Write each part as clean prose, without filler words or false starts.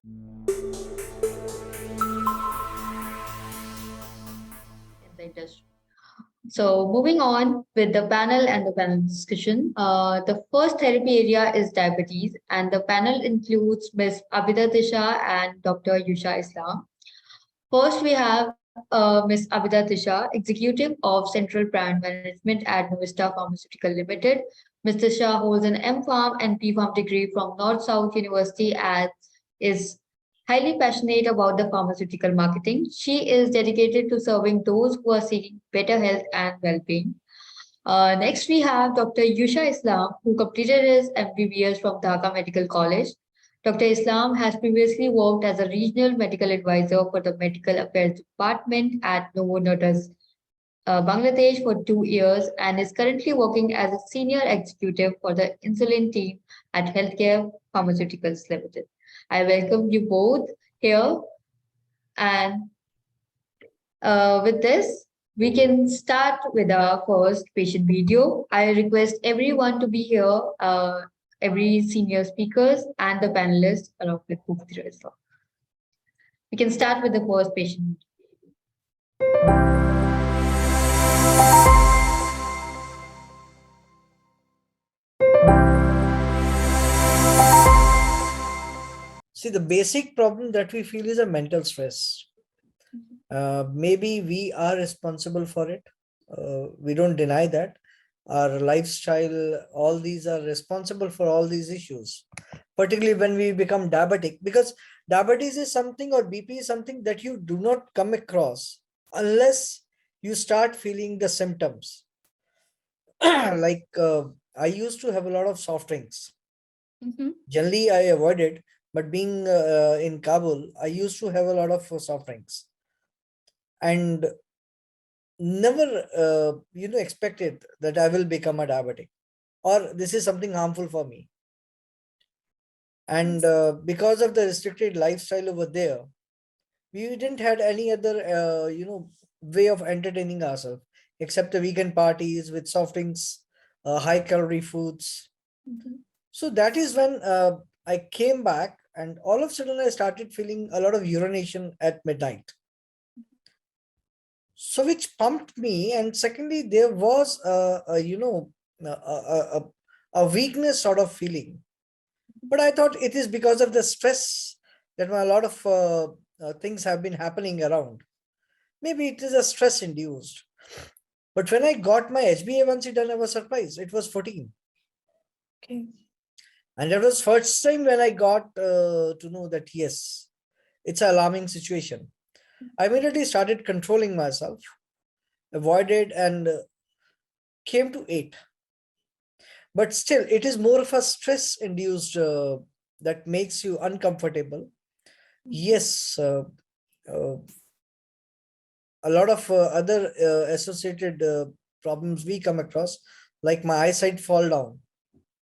in the industry. So, moving on with the panel and the panel discussion. The first therapy area is diabetes, and the panel includes Ms. Abida Tisha and Dr. Yusha Islam. First, we have Ms. Abida Tisha, Executive of Central Brand Management at Novista Pharmaceutical Limited. Ms. Tisha holds an M.Pharm and P.Pharm degree from North South University and is highly passionate about the pharmaceutical marketing. She is dedicated to serving those who are seeking better health and well-being. Next, we have Dr. Yusha Islam, who completed his MBBS from Dhaka Medical College. Dr. Islam has previously worked as a regional medical advisor for the Medical Affairs Department at Novo Nordisk, Bangladesh for 2 years and is currently working as a senior executive for the insulin team at Healthcare Pharmaceuticals Limited. I welcome you both here and with this, we can start with our first patient video. I request everyone to be here, every senior speakers and the panelists along with Mufti as well. We can start with the first patient. See, the basic problem that we feel is a mental stress. Maybe we are responsible for it. We don't deny that. Our lifestyle, all these are responsible for all these issues, particularly when we become diabetic, because diabetes is something, or BP is something that you do not come across unless you start feeling the symptoms. Like I used to have a lot of soft drinks. Generally, I avoided, but being in Kabul, I used to have a lot of soft drinks and never, expected that I will become a diabetic or this is something harmful for me. And because of the restricted lifestyle over there, we didn't had any other, way of entertaining ourselves except the weekend parties with soft drinks, high calorie foods. So that is when I came back, and all of a sudden I started feeling a lot of urination at midnight. So which pumped me, and secondly, there was a weakness sort of feeling. But I thought it is because of the stress that a lot of things have been happening around. Maybe it is a stress induced. But when I got my HbA1c done, I was surprised. It was 14. Okay. And that was first time when I got to know that, yes, it's an alarming situation. I immediately started controlling myself, avoided, and came to 8. But still, it is more of a stress induced that makes you uncomfortable. Yes, a lot of other associated problems we come across, like my eyesight fall down.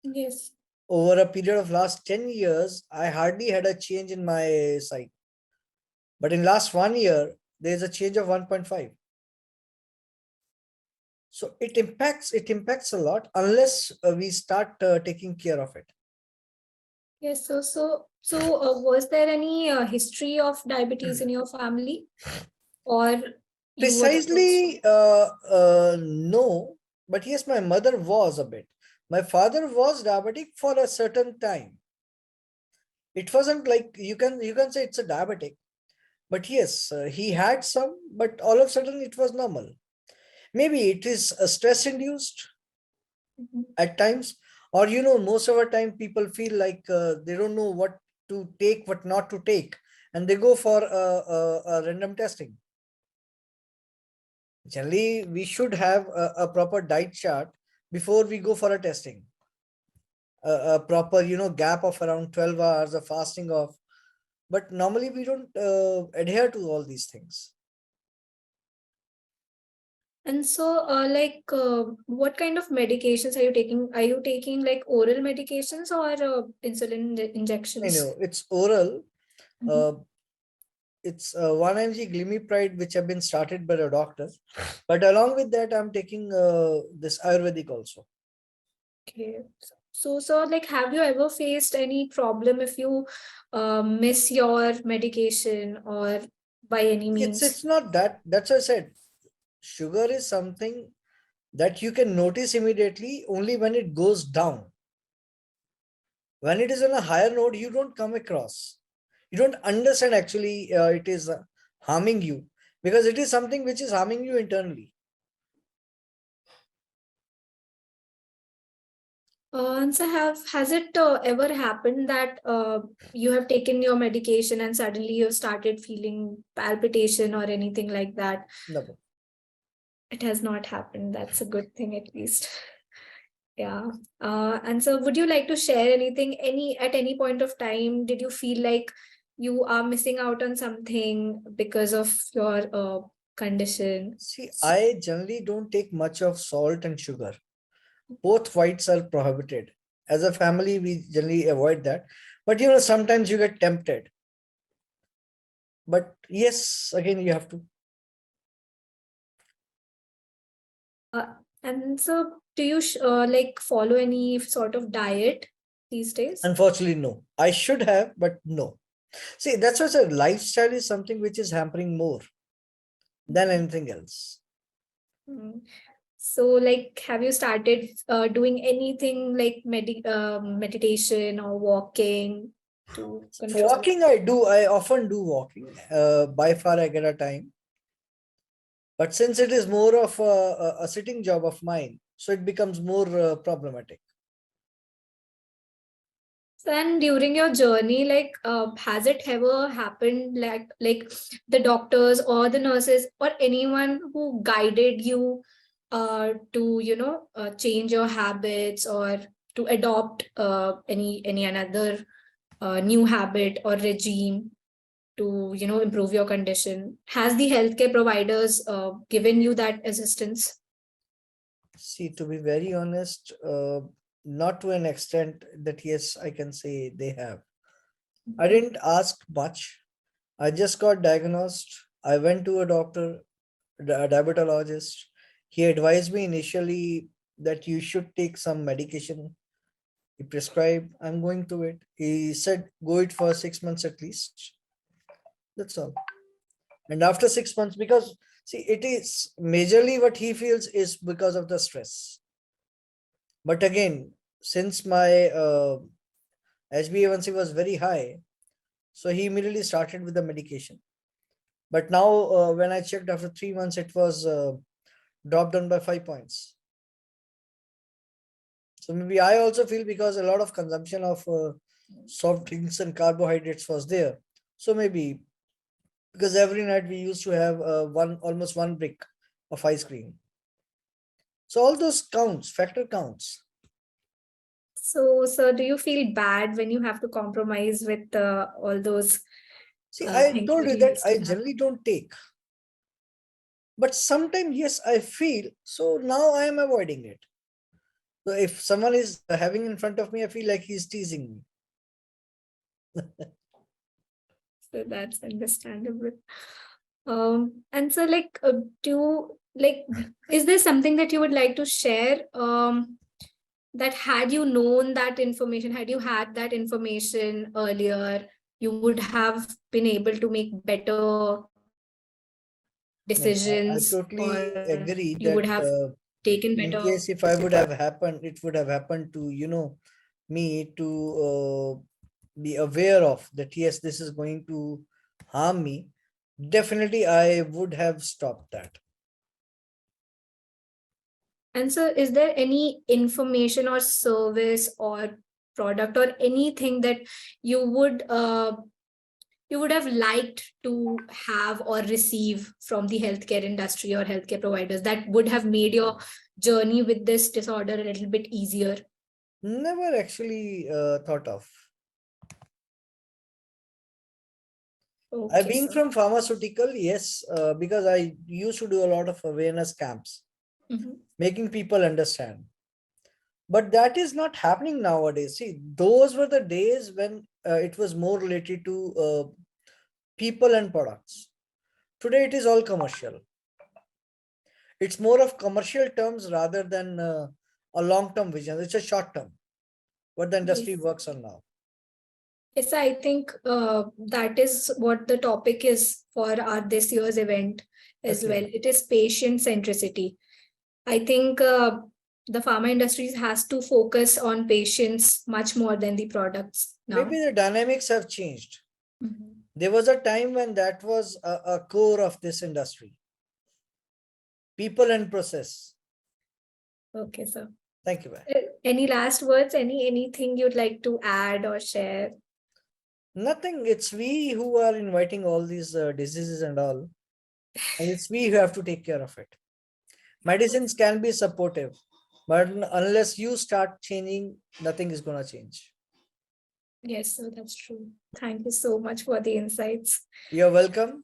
Yes. Over a period of last 10 years, I hardly had a change in my sight. But in last 1 year, there is a change of 1.5. So it impacts a lot unless we start taking care of it. Yes. So was there any history of diabetes in your family, or you were the first Precisely, no. But yes, my mother was a bit. My father was diabetic for a certain time. It wasn't like you can say it's a diabetic, but yes, he had some, but all of a sudden it was normal. Maybe it is stress induced at times, or most of the time people feel like they don't know what to take, what not to take, and they go for a random testing. Generally, we should have a proper diet chart before we go for a testing. A proper, gap of around 12 hours of fasting of, but normally we don't adhere to all these things. And so, what kind of medications are you taking? Are you taking like oral medications or insulin injections? It's oral. It's 1 mg glimepiride, which have been started by the doctor. But along with that, I'm taking this Ayurvedic also. Okay. So like, have you ever faced any problem if you miss your medication or by any It's means? not that. That's what I said. Sugar is something that you can notice immediately only when it goes down. When it is on a higher note, you don't come across. You don't understand actually it is harming you, because it is something which is harming you internally. And so has it ever happened that you have taken your medication and suddenly you've started feeling palpitation or anything like that? No. It has not happened. That's a good thing at least. Yeah. And so would you like to share anything, at any point of time, did you feel like you are missing out on something because of your condition? See, I generally don't take much of salt and sugar. Both whites are prohibited. As a family, we generally avoid that. But sometimes you get tempted. But yes, again, you have to. Uh, and so do you like follow any sort of diet these days? Unfortunately, no. I should have, but no. See, that's what I said. Lifestyle is something which is hampering more than anything else. Mm. So, like, have you started doing anything like meditation or walking to control? Walking, I do. I often do walking. By far, I get a time. But since it is more of a sitting job of mine, so it becomes more problematic. So, and during your journey, like, has it ever happened like the doctors or the nurses or anyone who guided you to change your habits or to adopt any another new habit or regime to improve your condition? Has the healthcare providers given you that assistance? See, to be very honest, not to an extent that yes, I can say they have. I didn't ask much. I just got diagnosed. I went to a doctor, a diabetologist. He advised me initially that you should take some medication. He prescribed. I'm going to it. He said go it for 6 months at least. That's all. And after 6 months, because see, it is majorly what he feels is because of the stress. But again, since my HbA1c was very high, so he immediately started with the medication. But now, when I checked after 3 months, it was dropped down by 5 points. So maybe I also feel because a lot of consumption of soft drinks and carbohydrates was there. So maybe because every night we used to have almost one brick of ice cream. So all those counts, factor counts. So do you feel bad when you have to compromise with all those See, I things told that you you that used I to have? generally don't take. But sometimes, yes, I feel. So now I am avoiding it. So if someone is having in front of me, I feel like he's teasing me. So that's understandable. And so like, is there something that you would like to share? That had you known that information, had you had that information earlier, you would have been able to make better No, I decisions, totally or agree you that would have taken in better. case if I would have happened, it would have happened to, me to be aware of that, yes, this is going to harm me. Definitely, I would have stopped that. And so, is there any information or service or product or anything that you would you would have liked to have or receive from the healthcare industry or healthcare providers that would have made your journey with this disorder a little bit easier? Never actually thought of. I Okay, being sir. from pharmaceutical, yes, because I used to do a lot of awareness camps, Mhm. making people understand. But that is not happening nowadays. See, those were the days when it was more related to people and products. Today, it is all commercial. It's more of commercial terms rather than a long term vision. It's a short term. what the industry Yes. works on now. Yes, I think that is what the topic is for our this year's event as Okay. well. It is patient centricity. I think the pharma industries has to focus on patients much more than the products now. Maybe the dynamics have changed. Mhm. There was a time when that was a core of this industry. People and process. Okay, sir. Thank you, bye. Any last words? Anything you'd like to add or share? Nothing. It's we who are inviting all these diseases and all. And it's we who have to take care of it. Medicines can be supportive, but unless you start changing, nothing is going to change. Yes, sir, that's true. Thank you so much for the insights. You're welcome.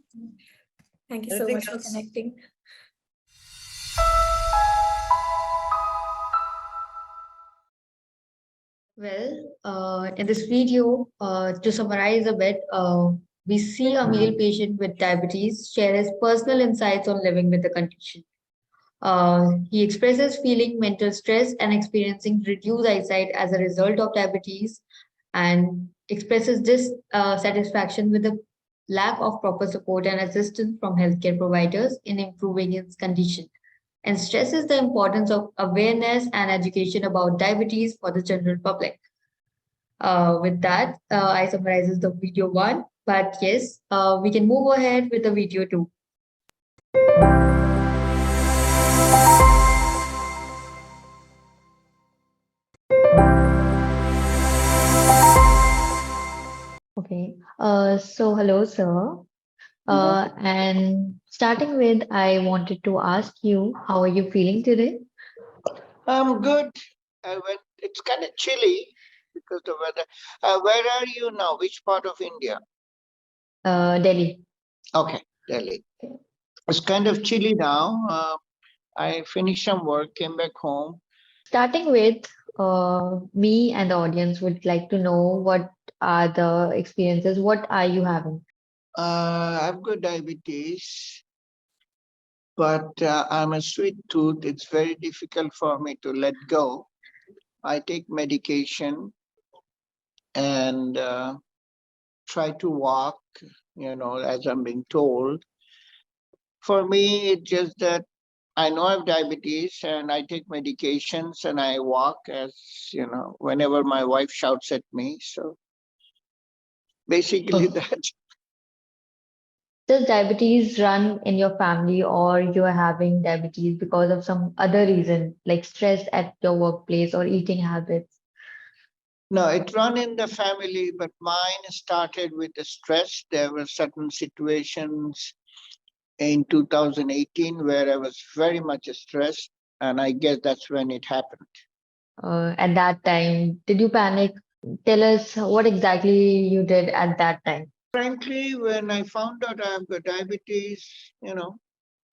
Thank you so Anything much for else? connecting. Well, in this video, to summarize a bit, we see a male patient with diabetes share his personal insights on living with the condition. He expresses feeling mental stress and experiencing reduced eyesight as a result of diabetes, and expresses dissatisfaction with the lack of proper support and assistance from healthcare providers in improving his condition, and stresses the importance of awareness and education about diabetes for the general public. With that, I summarizes the video one, but yes, we can move ahead with the video two. Okay. So hello, sir. And starting with, I wanted to ask you, how are you feeling today? I'm good. It's kind of chilly because the weather. Where are you now? Which part of India? Delhi. Okay, Delhi. It's kind of chilly now. I finished some work, came back home. Starting with, me and the audience would like to know what are the experiences, what are you having? I've got diabetes, but I'm a sweet tooth. It's very difficult for me to let go. I take medication and try to walk, as I'm being told. For me, it's just that I know I have diabetes and I take medications and I walk whenever my wife shouts at me. So basically Oh. that. Does diabetes run in your family, or you're having diabetes because of some other reason, like stress at your workplace or eating habits? No, it run in the family, but mine started with the stress. There were certain situations in 2018 where I was very much stressed, and I guess that's when it happened. At that time, did you panic? Tell us what exactly you did at that time. Frankly, when I found out I have got diabetes,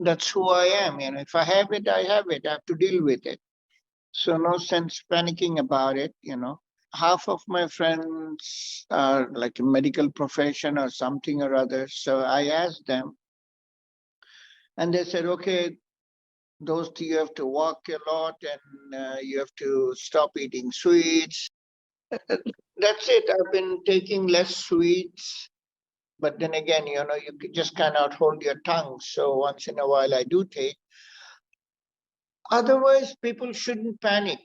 that's who I am. If I have it, I have it. I have to deal with it. So no sense panicking about it. Half of my friends are like a medical profession or something or other. So I asked them and they said, okay, those two, you have to walk a lot and you have to stop eating sweets. That's it. I've been taking less sweets. But then again, you just cannot hold your tongue. So once in a while I do take. Otherwise, people shouldn't panic.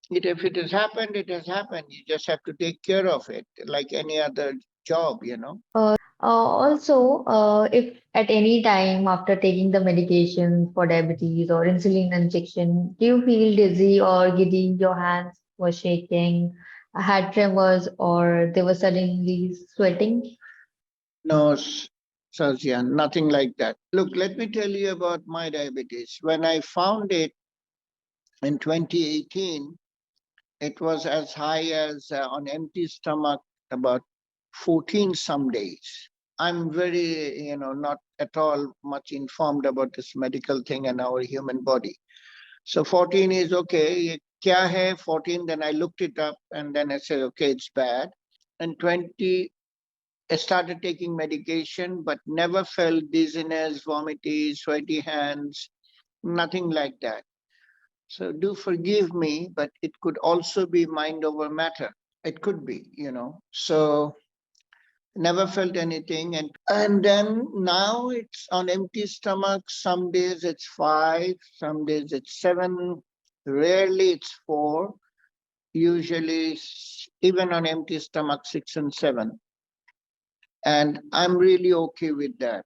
If it has happened, it has happened. You just have to take care of it like any other job. Also, if at any time after taking the medication for diabetes or insulin injection, do you feel dizzy or giddy, your hands were shaking, had tremors, or they were suddenly sweating? No, Sazia, nothing like that. Look, let me tell you about my diabetes. When I found it in 2018, it was as high as on empty stomach about 14 some days. I'm very, not at all much informed about this medical thing and our human body. So 14 is okay. Ye kya hai 14? Then I looked it up and then I said, okay, it's bad. And 20, I started taking medication, but never felt dizziness, vomiting, sweaty hands, nothing like that. So do forgive me, but it could also be mind over matter. It could be, So never felt anything. And then now it's on empty stomach. Some days it's 5, some days it's 7, rarely it's 4. Usually, even on empty stomach, 6 and 7. And I'm really okay with that.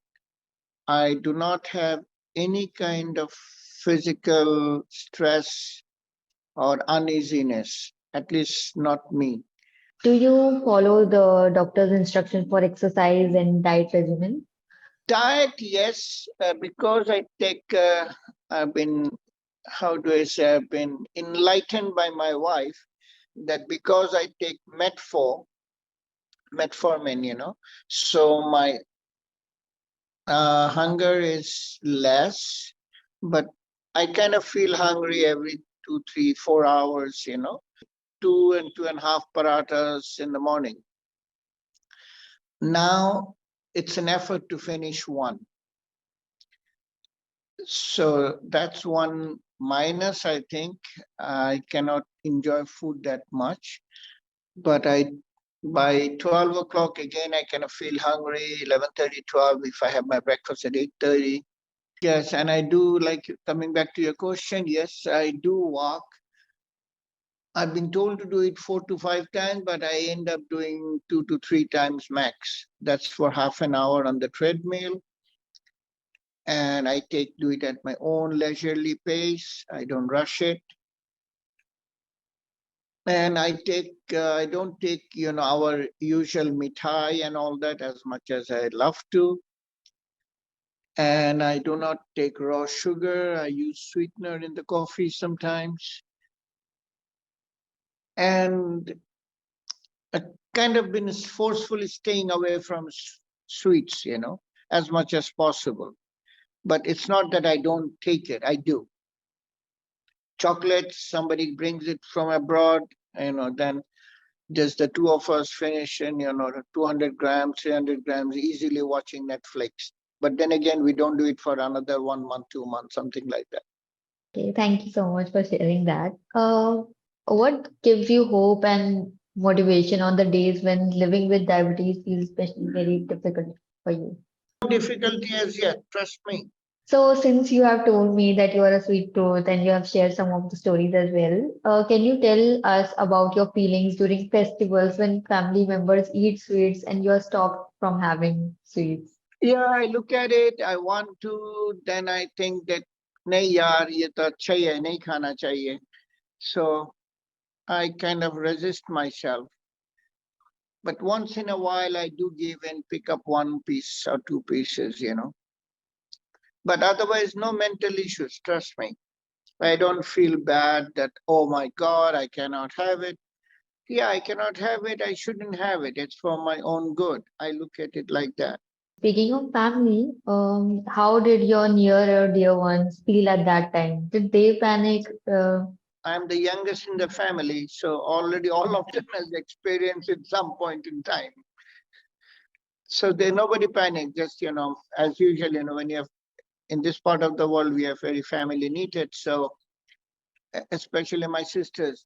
I do not have any kind of physical stress or uneasiness, at least not me. Do you follow the doctor's instruction for exercise and diet regimen? Diet, yes, because I've been, how do I say, I've been enlightened by my wife that because I take metformin, so my hunger is less, but I kind of feel hungry every 2, 3, 4 hours, 2 and 2.5 parathas in the morning. Now it's an effort to finish one. So that's one minus, I think. I cannot enjoy food that much, but by 12 o'clock again, I kind of feel hungry, 11:30, 12, if I have my breakfast at 8:30. Yes, and I do, like, coming back to your question, yes, I do walk. I've been told to do it 4 to 5 times, but I end up doing 2 to 3 times max. That's for half an hour on the treadmill. And I do it at my own leisurely pace. I don't rush it. And I don't take, our usual mithai and all that as much as I love to. And I do not take raw sugar. I use sweetener in the coffee sometimes. And I kind of been forcefully staying away from sweets, as much as possible. But it's not that I don't take it. I do. Chocolate, somebody brings it from abroad, then just the two of us finish in, 200 grams, 300 grams, easily watching Netflix. But then again, we don't do it for another 1 month, 2 months, something like that. Okay, thank you so much for sharing that. What gives you hope and motivation on the days when living with diabetes feels especially very difficult for you? No difficulty as yet, trust me. So, since you have told me that you are a sweet tooth and you have shared some of the stories as well, can you tell us about your feelings during festivals when family members eat sweets and you are stopped from having sweets? Yeah, I look at it, I want to, then I think that, nahi yaar, ye to acha hi hai, nahi khana chahiye. So I kind of resist myself. But once in a while, I do give and pick up 1 piece or 2 pieces, But otherwise, no mental issues, trust me. I don't feel bad that, oh my God, I cannot have it. Yeah, I cannot have it. I shouldn't have it. It's for my own good. I look at it like that. Speaking of family, how did your near or dear ones feel at that time? Did they panic? I'm the youngest in the family, so already all of them has experienced at some point in time. So nobody panic, just, as usual, when you have in this part of the world, we are very family knitted. So especially my sisters,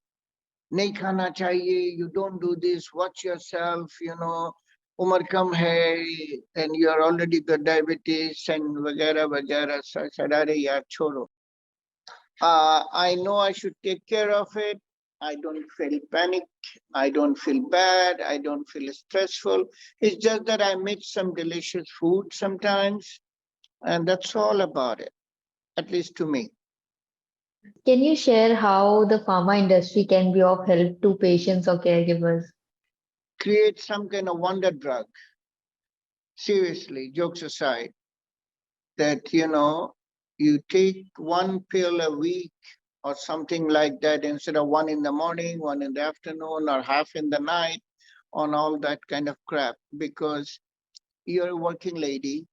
nahi khana chahiye, you don't do this, watch yourself, umar kam hai, and you are already got diabetes and vagara vagara. So I said, "Arey yaar, chhoro." I know I should take care of it. I don't feel panic. I don't feel bad. I don't feel stressful. It's just that I make some delicious food sometimes, and that's all about it, at least to me. Can you share how the pharma industry can be of help to patients or caregivers? Create some kind of wonder drug. Seriously, jokes aside, that, you take 1 pill a week or something like that instead of 1 in the morning, 1 in the afternoon, or half in the night, on all that kind of crap. Because you're a working lady,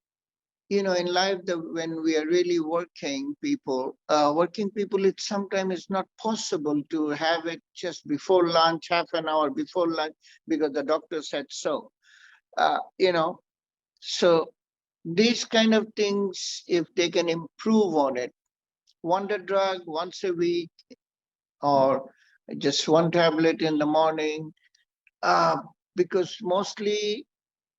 in life, when we are really working people, it sometimes is not possible to have it just before lunch, half an hour before lunch, because the doctor said so. Uh, you know, so these kind of things, if they can improve on it, wonder drug once a week or just one tablet in the morning, because mostly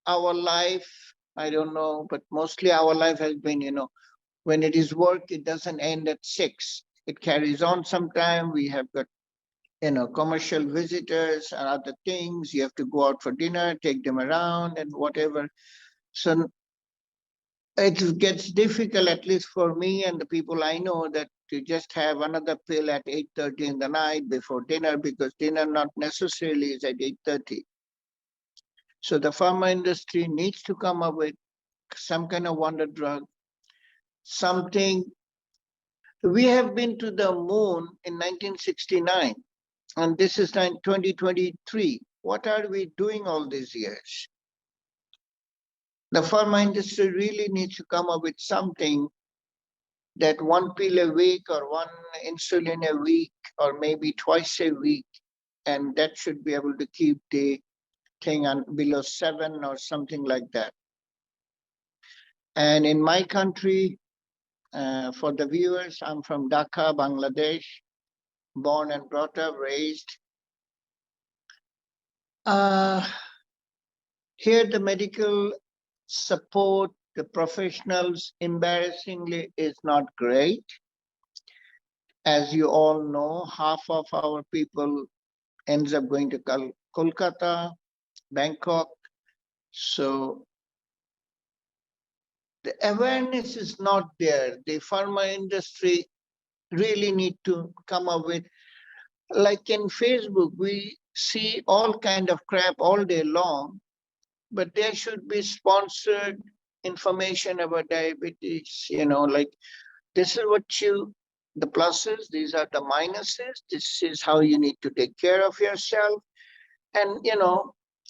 our life, I don't know, but mostly our life has been, when it is work, it doesn't end at 6. It carries on sometime. We have got, commercial visitors and other things. You have to go out for dinner, take them around and whatever. So it gets difficult, at least for me and the people I know, that to just have another pill at 8:30 in the night before dinner, because dinner not necessarily is at 8:30. So the pharma industry needs to come up with some kind of wonder drug, something. We have been to the moon in 1969, and this is 2023. What are we doing all these years? The pharma industry really needs to come up with something, that one pill a week or one insulin a week or maybe twice a week, and that should be able to keep the thing on below 7 or something like that. And in my country, for the viewers, I'm from Dhaka, Bangladesh, born and brought up, raised. Here the medical support, the professionals, embarrassingly, is not great. As you all know, half of our people ends up going to Kolkata, Bangkok. So the awareness is not there. The pharma industry really need to come up with, like in Facebook, we see all kind of crap all day long, but there should be sponsored information about diabetes, like this is what the pluses, these are the minuses, this is how you need to take care of yourself. And,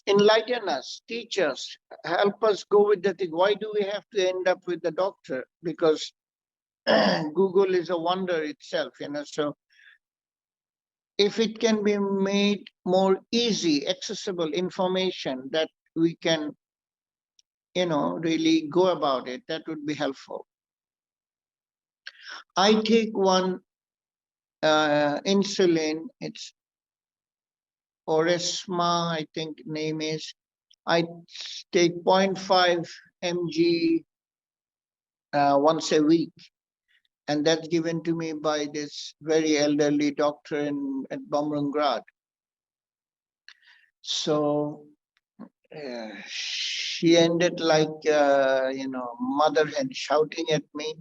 enlighten us, teach us, help us go with the thing. Why do we have to end up with the doctor? Because Google is a wonder itself, so if it can be made more easy, accessible information that we can, really go about it, that would be helpful. I take one insulin, it's Oresma, I think name is. I take 0.5 mg once a week, and that's given to me by this very elderly doctor at Bumrungrad. So she ended like, mother hen shouting at me,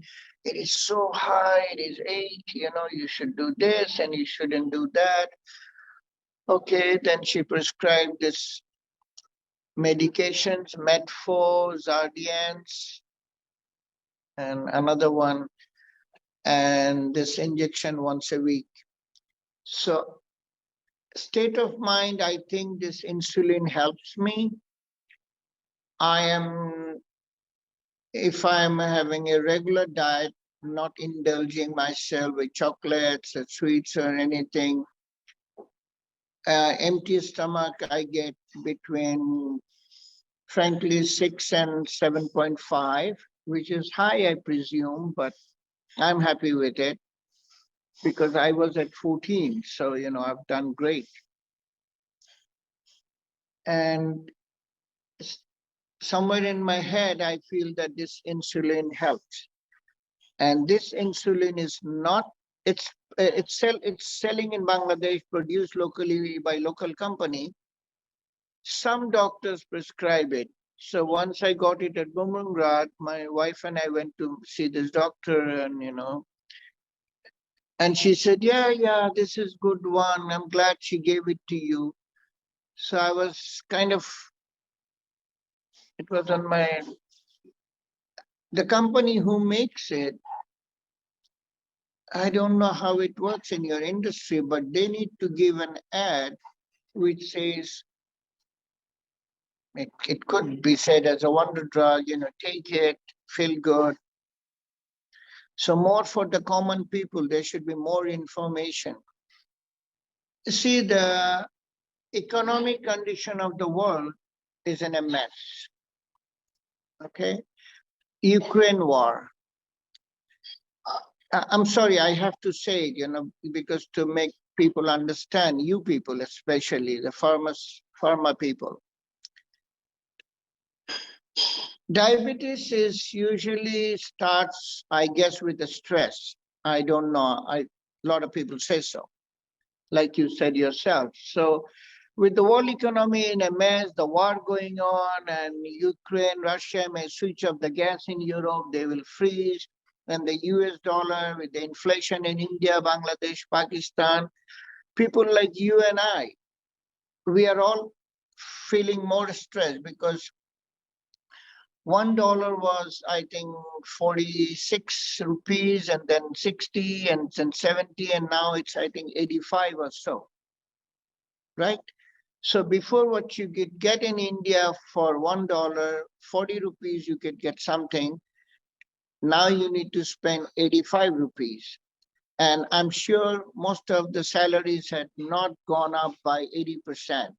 it is so high, it is 8, you should do this and you shouldn't do that. Okay, then she prescribed this medications, Metfor, Zardians, and another one, and this injection once a week. So state of mind, I think this insulin helps me. If I'm having a regular diet, not indulging myself with chocolates or sweets or anything, empty stomach, I get between, frankly, 6 and 7.5, which is high, I presume, but I'm happy with it because I was at 14. So, I've done great. And somewhere in my head, I feel that this insulin helps. And this insulin is not, it's selling in Bangladesh, produced locally by local company. Some doctors prescribe it. So once I got it at Bumrungrad, my wife and I went to see this doctor, and and she said, yeah, this is good one. I'm glad she gave it to you. So I was kind of, it was on my, the company who makes it, I don't know how it works in your industry, but they need to give an ad which says, it could be said as a wonder drug, take it, feel good. So more for the common people, there should be more information. See, the economic condition of the world is in a mess. Okay, Ukraine war. I'm sorry, I have to say it, because to make people understand, you people, especially the pharma people. Diabetes is usually starts, I guess, with the stress. I don't know. A lot of people say so, like you said yourself. So with the world economy in a mess, the war going on, and Ukraine, Russia may switch off the gas in Europe, they will freeze. And the US dollar, with the inflation in India, Bangladesh, Pakistan, people like you and I, we are all feeling more stressed because $1 was, I think, 46 rupees, and then 60, and then 70, and now it's, I think, 85 or so, right? So before, what you could get in India for $1, 40 rupees, you could get something. Now you need to spend 85 rupees. And I'm sure most of the salaries had not gone up by 80%.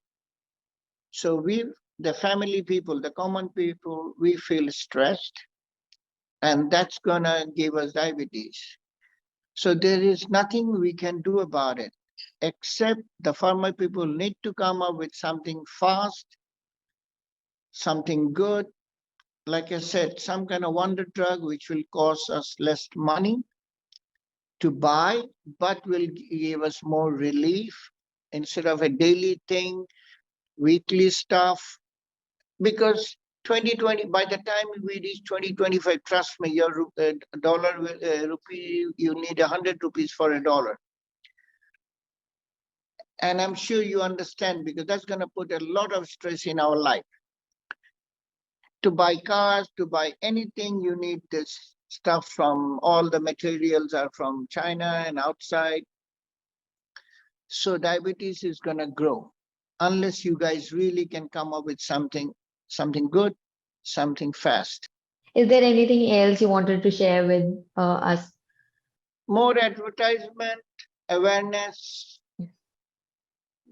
So we, the family people, the common people, we feel stressed, and that's gonna give us diabetes. So there is nothing we can do about it, except the pharma people need to come up with something fast, something good. Like I said, some kind of wonder drug which will cost us less money to buy, but will give us more relief instead of a daily thing, weekly stuff. Because 2020, by the time we reach 2025, trust me, your dollar rupee, you need 100 rupees for a dollar. And I'm sure you understand, because that's going to put a lot of stress in our life. To buy cars, to buy anything, you need this stuff from, all the materials are from China and outside. So diabetes is going to grow unless you guys really can come up with something good, something fast. Is there anything else you wanted to share with us? More advertisement, awareness.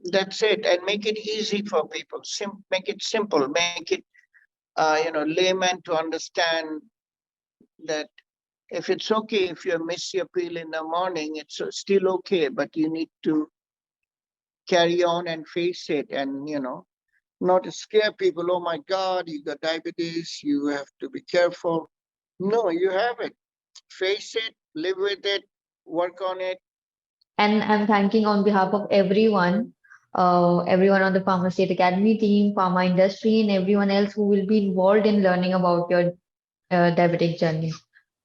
That's it. And make it easy for people. Make it simple. Make it, layman to understand that if it's okay, if you miss your pill in the morning, it's still okay, but you need to carry on and face it, and not scare people. Oh my God, you got diabetes, you have to be careful. No, you have it. Face it, live with it, work on it. And I'm thanking on behalf of everyone on the Pharma State Academy team, pharma industry, and everyone else who will be involved in learning about your diabetic journey.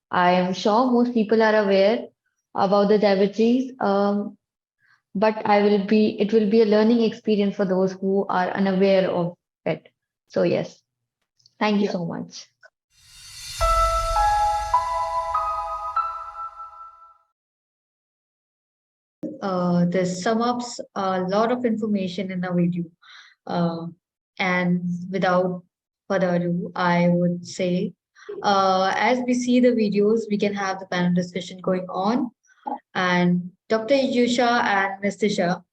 I am sure most people are aware about the diabetes, but it will be a learning experience for those who are unaware of it. So yes, thank you Yeah. so much. This sum ups a lot of information in the video. Uh, and without further ado, I would say, as we see the videos, we can have the panel discussion going on. And Dr. Yusha and Ms. Tisha,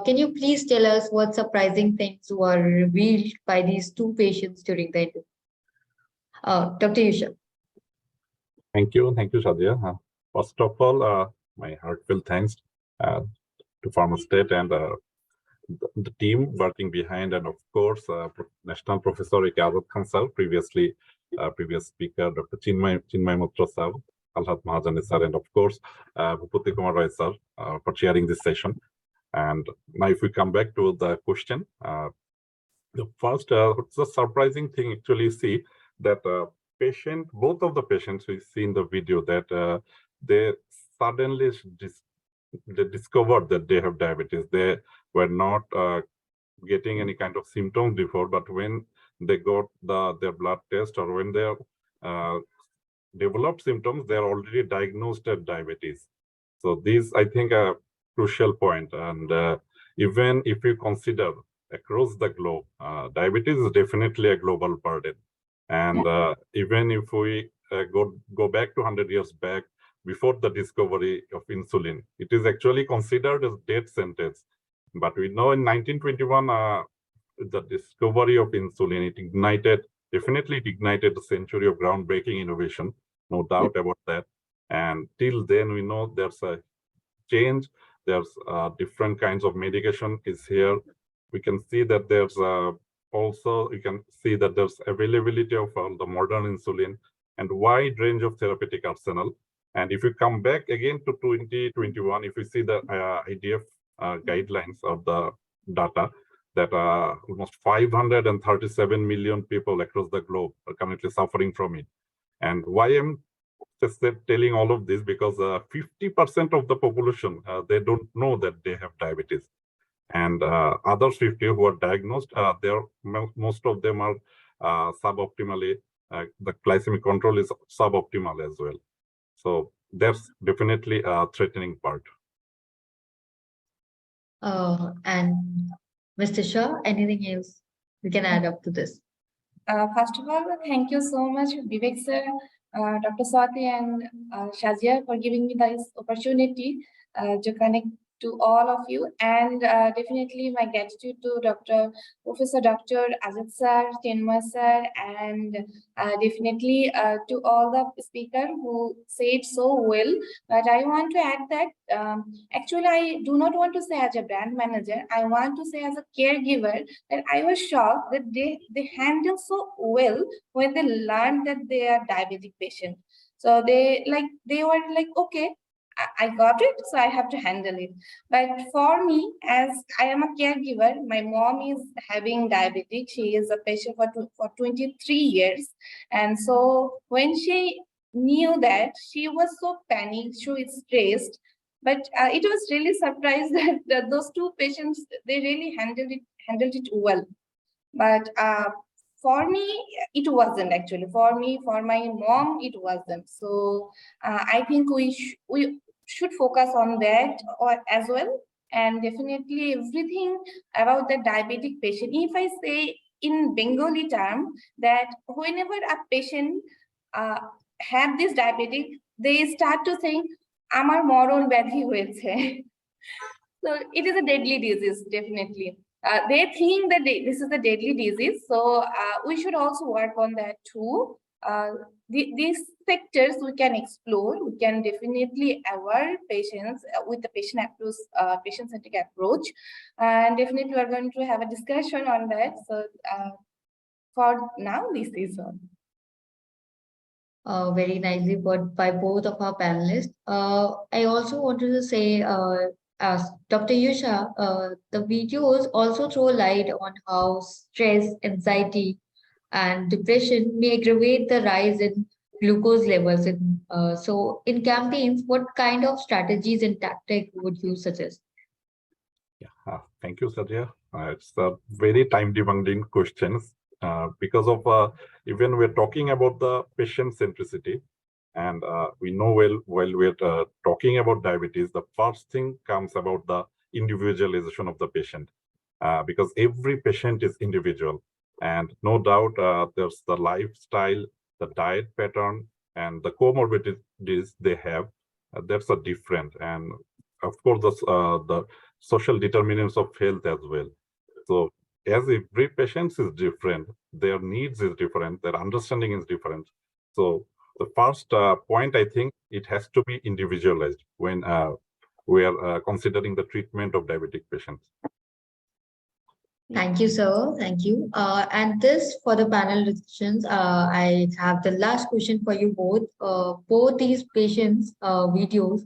can you please tell us what surprising things were revealed by these two patients during the interview? Dr. Yusha. Thank you, Shadia. First of all, my heartfelt thanks to Pharma State and the team working behind, and of course, National Professor Azad Khan sir, previously previous speaker, Dr. Chinmay Mitra sir, Alhat Mahajani sir, and of course, Bhuputi Kumar Roy sir for chairing this session. And now, if we come back to the question, the first, it's a surprising thing actually see that both of the patients we see in the video, that they suddenly they discovered that they have diabetes. They were not getting any kind of symptoms before, but when they got their blood test, or when they developed symptoms, they are already diagnosed as diabetes. So these, I think, a crucial point. And even if you consider across the globe, diabetes is definitely a global burden. And even if we go back to 100 years back, before the discovery of insulin, it is actually considered as death sentence. But we know in 1921, the discovery of insulin, it ignited a century of groundbreaking innovation, no doubt about that. And till then, we know there's a change. There's different kinds of medication is here. We can see that there's also, you can see that there's availability of the modern insulin and wide range of therapeutic arsenal. And if you come back again to 2021, if you see the IDF guidelines of the data, that almost 537 million people across the globe are currently suffering from it. And why I'm just telling all of this, because 50% of the population, they don't know that they have diabetes. And others 50 who are diagnosed, most of them are suboptimally, the glycemic control is suboptimal as well. So that's definitely a threatening part. And Mr. Shah, anything else we can add up to this? First of all, thank you so much, Vivek sir, Dr. Swati and Shazia, for giving me this opportunity to connect to all of you, and definitely my gratitude to Professor Dr. Ajit sir, Chinmay sir, and definitely to all the speakers who said so well. But I want to add that actually I do not want to say as a brand manager, I want to say as a caregiver that I was shocked that they handle so well when they learned that they are diabetic patient. So they were like, okay, I got it, so I have to handle it. But for me, as I am a caregiver, my mom is having diabetes. She is a patient for 23 years. And so when she knew that, she was so panicked, she was stressed. But it was really surprised that those two patients, they really handled it well. But for me, it wasn't actually. For me, for my mom, it wasn't. So I think we should focus on that as well. And definitely everything about the diabetic patient. If I say in Bengali term that whenever a patient have this diabetic, they start to think, "Amar moron ব্যাধি হয়েছে." So it is a deadly disease, definitely. They think that this is a deadly disease, so we should also work on that too. These sectors we can explore. We can definitely aware patients with the patient-centric approach, and definitely we are going to have a discussion on that. So for now, this is all. Very nicely put by both of our panelists. I also wanted to say, as Dr. Yusha, the videos also throw light on how stress, anxiety, and depression may aggravate the rise in glucose levels. So, in campaigns, what kind of strategies and tactics would you suggest? Yeah, thank you, Satya. It's a very time-demanding questions because of even we're talking about the patient centricity, and we know while we're talking about diabetes, the first thing comes about the individualization of the patient, because every patient is individual, and no doubt there's the lifestyle, the diet pattern, and the comorbidities they have. That's a different, and of course the social determinants of health as well. So as every patient is different, their needs is different, their understanding is different. So the first point, I think it has to be individualized when we are considering the treatment of diabetic patients. Thank you, sir. Thank you. And this for the panel discussions, I have the last question for you both. Both these patients' videos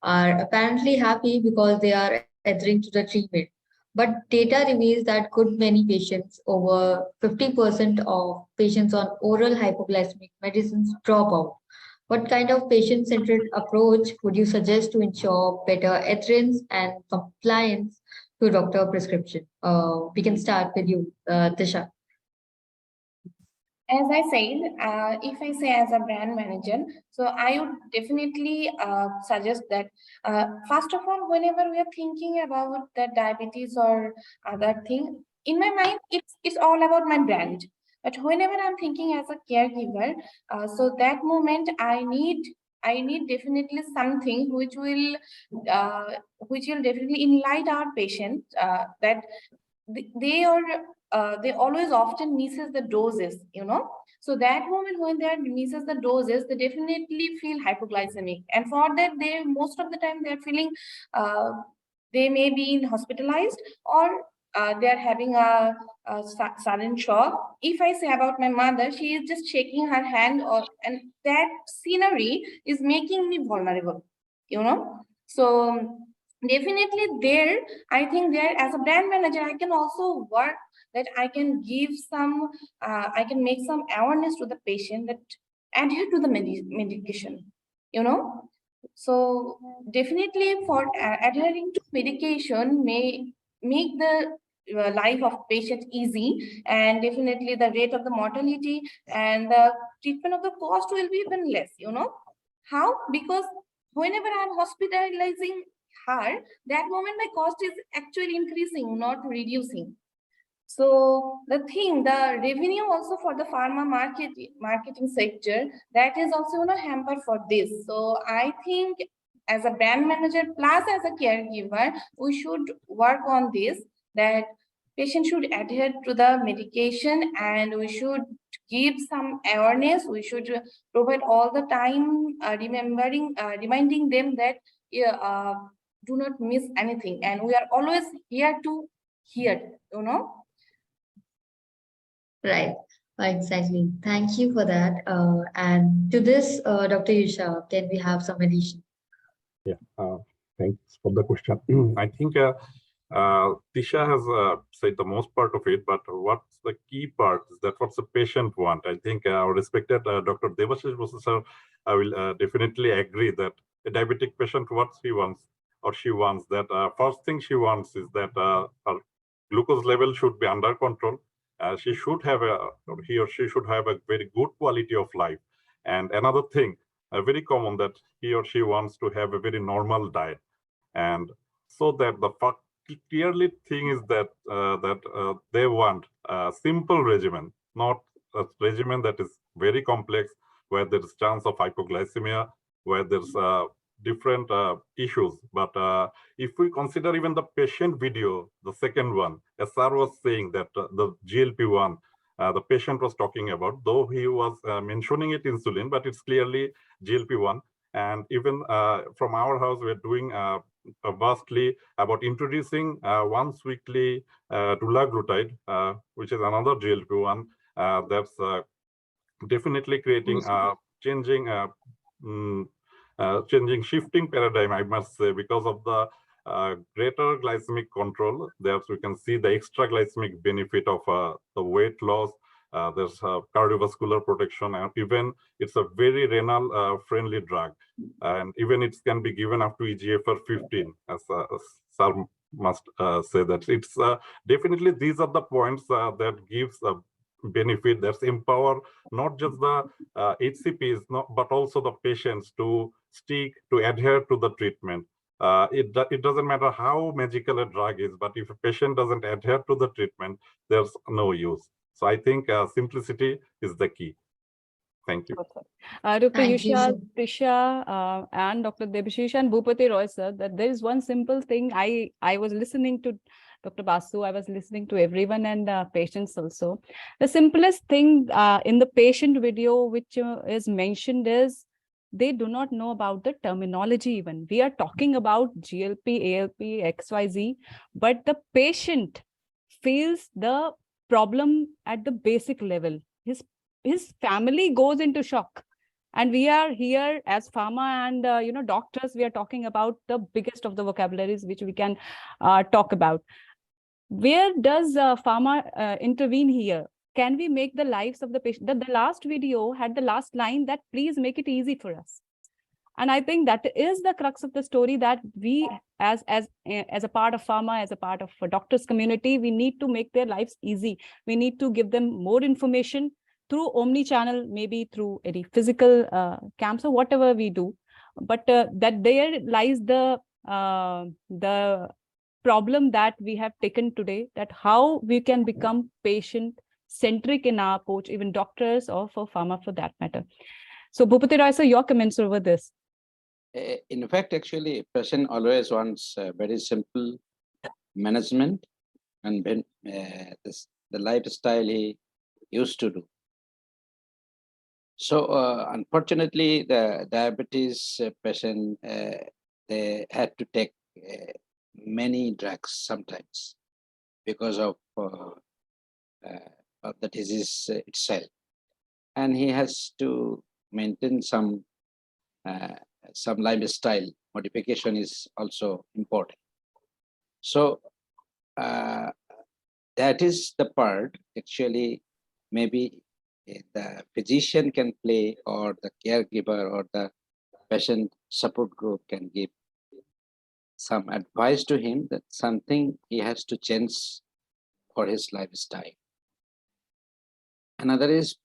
are apparently happy because they are adhering to the treatment. But data reveals that good many patients, over 50% of patients on oral hypoglycemic medicines, drop out. What kind of patient-centered approach would you suggest to ensure better adherence and compliance to doctor prescription? We can start with you, Tisha. As I said, if I say as a brand manager, so I would definitely suggest that first of all, whenever we are thinking about the diabetes or other thing, in my mind, it's all about my brand. But whenever I'm thinking as a caregiver, so that moment I need definitely something which will definitely enlighten our patient that they always often misses the doses, So that moment when they misses the doses, they definitely feel hypoglycemic. And for that, they most of the time they're feeling they may be hospitalized, or they're having a sudden shock. If I say about my mother, she is just shaking her hand, and that scenery is making me vulnerable, you know. So definitely there, I think there as a brand manager, I can also work that I can give some, I can make some awareness to the patient that adhere to the medication, you know. So definitely for adhering to medication may make the life of patient easy, and definitely the rate of the mortality and the treatment of the cost will be even less, you know. How? Because whenever I'm hospitalizing her, that moment my cost is actually increasing, not reducing. So the revenue also for the pharma marketing sector, that is also hampered for this. So I think as a brand manager plus as a caregiver, we should work on this, that patient should adhere to the medication, and we should give some awareness. We should provide all the time reminding them that do not miss anything, and we are always here to hear, you know. Right. Exactly. Thank you for that. And to this, Dr. Yusha, can we have some addition? Yeah, thanks for the question. I think Tisha has said the most part of it, but what's the key part is that what's the patient want? I think our respected Dr. Devashish Basu sir, I will definitely agree that a diabetic patient, what he wants or she wants, that first thing she wants is that her glucose level should be under control. She should have or he or she should have a very good quality of life. And another thing, very common, that he or she wants to have a very normal diet. And so that the clearly thing is that they want a simple regimen, not a regimen that is very complex, where there's chance of hypoglycemia, where there's different issues. But if we consider even the patient video, the second one, SR was saying that the GLP-1, the patient was talking about, though he was mentioning it insulin, but it's clearly GLP-1. And even from our house, we're doing vastly about introducing once weekly dulaglutide, which is another GLP-1 that's definitely creating changing shifting paradigm, I must say, because of the greater glycemic control. There's we can see the extra glycemic benefit of the weight loss. There's cardiovascular protection, and even it's a very renal friendly drug, and even it can be given up to EGFR 15, as Sir must say that it's definitely these are the points that gives a benefit, that's empower not just the HCPs, but also the patients to stick, to adhere to the treatment. It doesn't matter how magical a drug is, but if a patient doesn't adhere to the treatment, there's no use. So I think simplicity is the key. Thank you. Dr. Thank you Yusha, so Tisha, and Dr. Debashish and Bhupati Roy, sir, that there is one simple thing. I was listening to Dr. Basu, I was listening to everyone and patients also. The simplest thing in the patient video which is mentioned is they do not know about the terminology even. We are talking about GLP, ALP, XYZ, but the patient feels the problem at the basic level. His family goes into shock, and we are here as pharma and doctors, we are talking about the biggest of the vocabularies which we can talk about. Where does pharma intervene here? Can we make the lives of the patient? The last video had the last line that please make it easy for us. And I think that is the crux of the story, that we as a part of pharma, as a part of a doctors community, we need to make their lives easy. We need to give them more information through omni-channel, maybe through any physical camps or whatever we do. But that there lies the problem that we have taken today, that how we can become patient-centric in our approach, even doctors or for pharma for that matter. So Bhupati Roy, sir, your comments over this. In fact, actually, patient always wants very simple management and the lifestyle he used to do. So unfortunately, the diabetes patient, they had to take many drugs sometimes because of the disease itself. And he has to maintain some lifestyle modification is also important. So that is the part actually maybe the physician can play, or the caregiver or the patient support group can give some advice to him that something he has to change for his lifestyle. Another is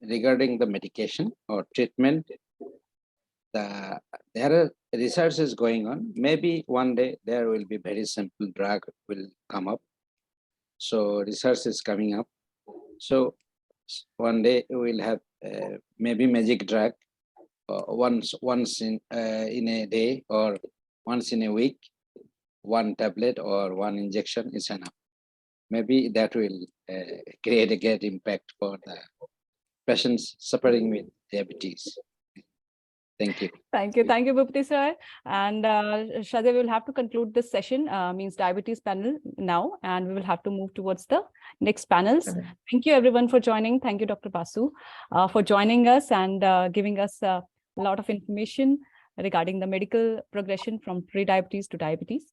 regarding the medication or treatment. There are researches going on. Maybe one day there will be very simple drug will come up. So research is coming up. So one day we will have maybe magic drug once in a day or once in a week, one tablet or one injection is enough. Maybe that will create a great impact for the patients suffering with diabetes. Thank you. Thank you, Bhupati sir. And Shraddha, we will have to conclude this session, means diabetes panel now, and we will have to move towards the next panels. Okay. Thank you everyone for joining. Thank you, Dr. Basu, for joining us and giving us a lot of information regarding the medical progression from pre-diabetes to diabetes.